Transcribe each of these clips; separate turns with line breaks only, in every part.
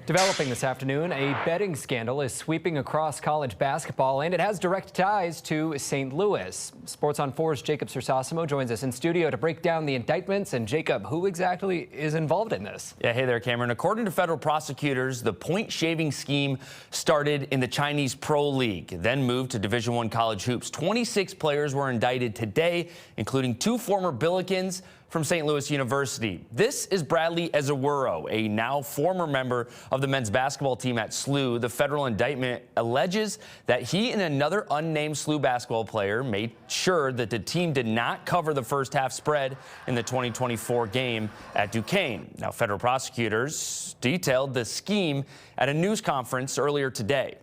Developing this afternoon, a betting scandal is sweeping across college basketball, and it has direct ties to St. Louis. Sports on 4's Jacob Sersosimo joins us in studio to break down the indictments. And Jacob, who exactly is involved in this?
Yeah, hey there, Cameron. According to federal prosecutors, the point-shaving scheme started in the Chinese Pro League, then moved to Division I college hoops. 26 players were indicted today, including 2 former Billikens from St. Louis University. This is Bradley Ezewuro, a now former member of the men's basketball team at SLU. The federal indictment alleges that he and another unnamed SLU basketball player made sure that the team did not cover the first half spread in the 2024 game at Duquesne. Now, federal prosecutors detailed the scheme at a news conference earlier today.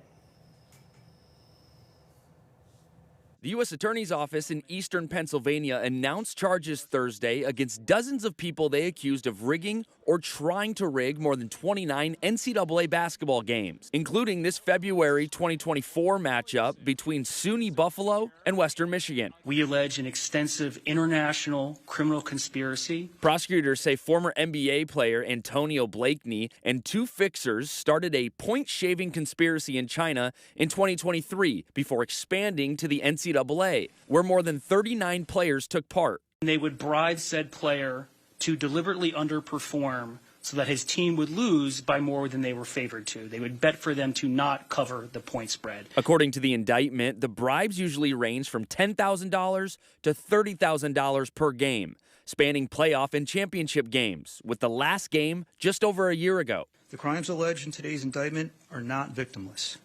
The U.S. Attorney's Office in eastern Pennsylvania announced charges Thursday against dozens of people they accused of rigging or trying to rig more than 29 NCAA basketball games, including this February 2024 matchup between SUNY Buffalo and Western Michigan.
We allege an extensive international criminal conspiracy.
Prosecutors say former NBA player Antonio Blakeney and 2 fixers started a point-shaving conspiracy in China in 2023 before expanding to the NCAA, where more than 39 players took part.
They would bribe said player to deliberately underperform so that his team would lose by more than they were favored to. They would bet for them to not cover the point spread.
According to the indictment, the bribes usually range from $10,000 to $30,000 per game, spanning playoff and championship games, with the last game just over a year ago.
The crimes alleged in today's indictment are not victimless.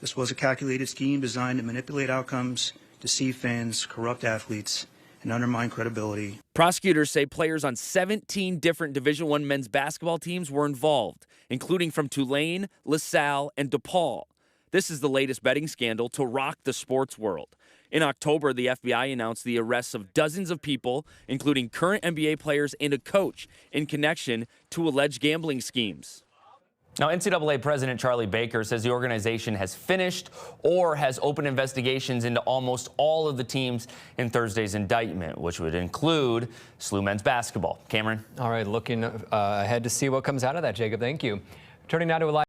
This was a calculated scheme designed to manipulate outcomes, deceive fans, corrupt athletes, and undermine credibility.
Prosecutors say players on 17 different Division I men's basketball teams were involved, including from Tulane, LaSalle, and DePaul. This is the latest betting scandal to rock the sports world. In October, the FBI announced the arrests of dozens of people, including current NBA players and a coach, in connection to alleged gambling schemes.
Now, NCAA President Charlie Baker says the organization has finished or has opened investigations into almost all of the teams in Thursday's indictment, which would include SLU men's basketball. Cameron?
All right, looking ahead to see what comes out of that, Jacob. Thank you. Turning now to a live